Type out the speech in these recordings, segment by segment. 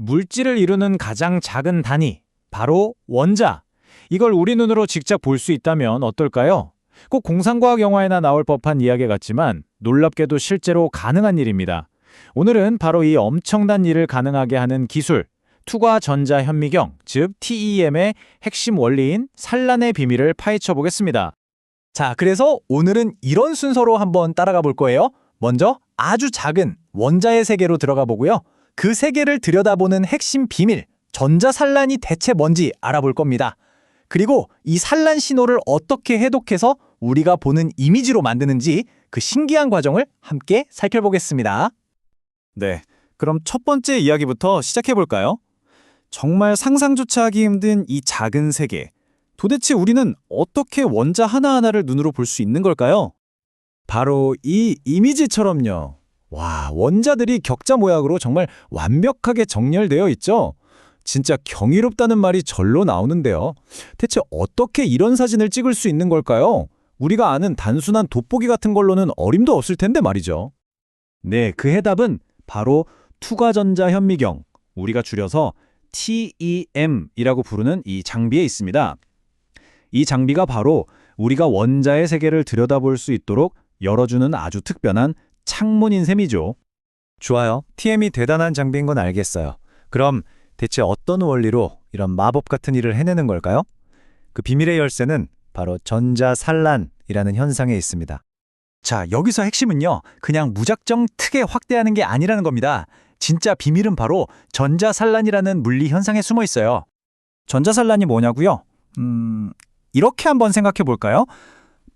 물질을 이루는 가장 작은 단위, 바로 원자. 이걸 우리 눈으로 직접 볼 수 있다면 어떨까요? 꼭 공상과학 영화에나 나올 법한 이야기 같지만 놀랍게도 실제로 가능한 일입니다. 오늘은 바로 이 엄청난 일을 가능하게 하는 기술, 투과 전자 현미경, 즉 TEM의 핵심 원리인 산란의 비밀을 파헤쳐 보겠습니다. 자, 그래서 오늘은 이런 순서로 한번 따라가 볼 거예요. 먼저 아주 작은 원자의 세계로 들어가 보고요. 그 세계를 들여다보는 핵심 비밀, 전자산란이 대체 뭔지 알아볼 겁니다. 그리고 이 산란 신호를 어떻게 해독해서 우리가 보는 이미지로 만드는지 그 신기한 과정을 함께 살펴보겠습니다. 네, 그럼 첫 번째 이야기부터 시작해 볼까요? 정말 상상조차 하기 힘든 이 작은 세계. 도대체 우리는 어떻게 원자 하나하나를 눈으로 볼 수 있는 걸까요? 바로 이 이미지처럼요. 와, 원자들이 격자 모양으로 정말 완벽하게 정렬되어 있죠? 진짜 경이롭다는 말이 절로 나오는데요. 대체 어떻게 이런 사진을 찍을 수 있는 걸까요? 우리가 아는 단순한 돋보기 같은 걸로는 어림도 없을 텐데 말이죠. 네, 그 해답은 바로 투과전자 현미경, 우리가 줄여서 TEM이라고 부르는 이 장비에 있습니다. 이 장비가 바로 우리가 원자의 세계를 들여다볼 수 있도록 열어주는 아주 특별한 창문인 셈이죠. 좋아요. TM이 대단한 장비인 건 알겠어요. 그럼 대체 어떤 원리로 이런 마법 같은 일을 해내는 걸까요? 그 비밀의 열쇠는 바로 전자산란이라는 현상에 있습니다. 자, 여기서 핵심은요. 그냥 무작정 크게 확대하는 게 아니라는 겁니다. 진짜 비밀은 바로 전자산란이라는 물리 현상에 숨어 있어요. 전자산란이 뭐냐고요? 이렇게 한번 생각해 볼까요?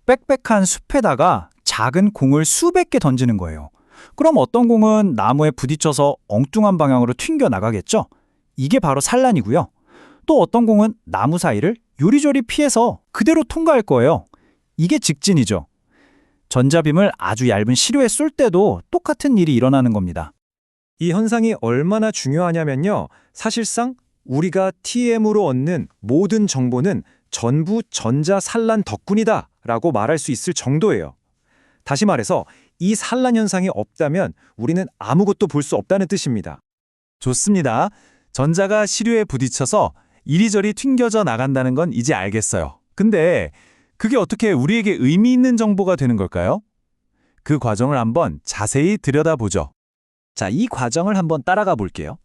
빽빽한 숲에다가 작은 공을 수백 개 던지는 거예요. 그럼 어떤 공은 나무에 부딪혀서 엉뚱한 방향으로 튕겨 나가겠죠? 이게 바로 산란이고요. 또 어떤 공은 나무 사이를 요리조리 피해서 그대로 통과할 거예요. 이게 직진이죠. 전자빔을 아주 얇은 시료에 쏠 때도 똑같은 일이 일어나는 겁니다. 이 현상이 얼마나 중요하냐면요. 사실상 우리가 TM으로 얻는 모든 정보는 전부 전자산란 덕분이다 라고 말할 수 있을 정도예요. 다시 말해서 이 산란 현상이 없다면 우리는 아무것도 볼 수 없다는 뜻입니다. 좋습니다. 전자가 시료에 부딪혀서 이리저리 튕겨져 나간다는 건 이제 알겠어요. 근데 그게 어떻게 우리에게 의미 있는 정보가 되는 걸까요? 그 과정을 한번 자세히 들여다보죠. 자, 이 과정을 한번 따라가 볼게요.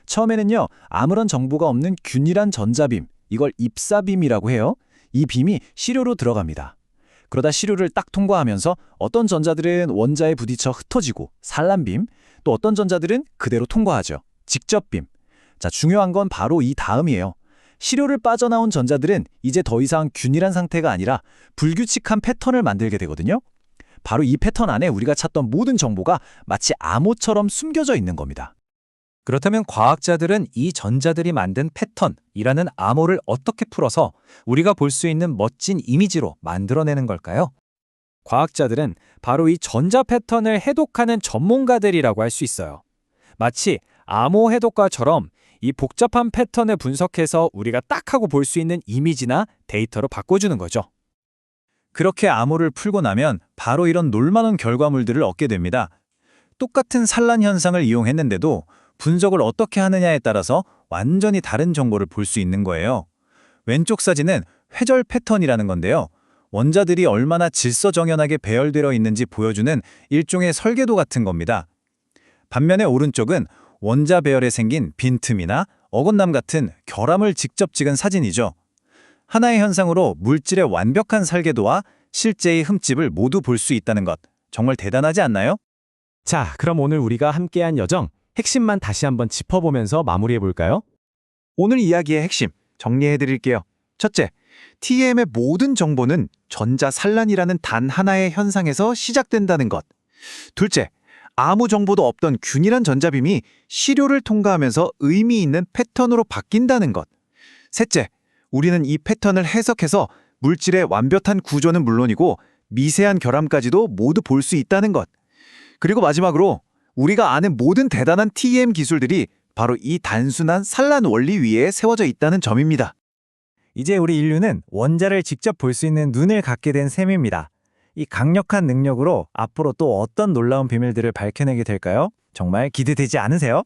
처음에는요, 아무런 정보가 없는 균일한 전자빔, 이걸 입사빔이라고 해요. 이 빔이 시료로 들어갑니다. 그러다 시료를 딱 통과하면서 어떤 전자들은 원자에 부딪혀 흩어지고 산란빔, 또 어떤 전자들은 그대로 통과하죠. 직접빔. 자, 중요한 건 바로 이 다음이에요. 시료를 빠져나온 전자들은 이제 더 이상 균일한 상태가 아니라 불규칙한 패턴을 만들게 되거든요. 바로 이 패턴 안에 우리가 찾던 모든 정보가 마치 암호처럼 숨겨져 있는 겁니다. 그렇다면 과학자들은 이 전자들이 만든 패턴이라는 암호를 어떻게 풀어서 우리가 볼 수 있는 멋진 이미지로 만들어내는 걸까요? 과학자들은 바로 이 전자 패턴을 해독하는 전문가들이라고 할 수 있어요. 마치 암호 해독가처럼 이 복잡한 패턴을 분석해서 우리가 딱 하고 볼 수 있는 이미지나 데이터로 바꿔주는 거죠. 그렇게 암호를 풀고 나면 바로 이런 놀라운 결과물들을 얻게 됩니다. 똑같은 산란 현상을 이용했는데도 분석을 어떻게 하느냐에 따라서 완전히 다른 정보를 볼 수 있는 거예요. 왼쪽 사진은 회절 패턴이라는 건데요. 원자들이 얼마나 질서정연하게 배열되어 있는지 보여주는 일종의 설계도 같은 겁니다. 반면에 오른쪽은 원자 배열에 생긴 빈틈이나 어긋남 같은 결함을 직접 찍은 사진이죠. 하나의 현상으로 물질의 완벽한 설계도와 실제의 흠집을 모두 볼 수 있다는 것, 정말 대단하지 않나요? 자, 그럼 오늘 우리가 함께한 여정, 핵심만 다시 한번 짚어보면서 마무리해볼까요? 오늘 이야기의 핵심 정리해드릴게요. 첫째, TM의 모든 정보는 전자산란이라는 단 하나의 현상에서 시작된다는 것. 둘째, 아무 정보도 없던 균일한 전자빔이 시료를 통과하면서 의미 있는 패턴으로 바뀐다는 것. 셋째, 우리는 이 패턴을 해석해서 물질의 완벽한 구조는 물론이고 미세한 결함까지도 모두 볼 수 있다는 것. 그리고 마지막으로 우리가 아는 모든 대단한 TEM 기술들이 바로 이 단순한 산란 원리 위에 세워져 있다는 점입니다. 이제 우리 인류는 원자를 직접 볼 수 있는 눈을 갖게 된 셈입니다. 이 강력한 능력으로 앞으로 또 어떤 놀라운 비밀들을 밝혀내게 될까요? 정말 기대되지 않으세요?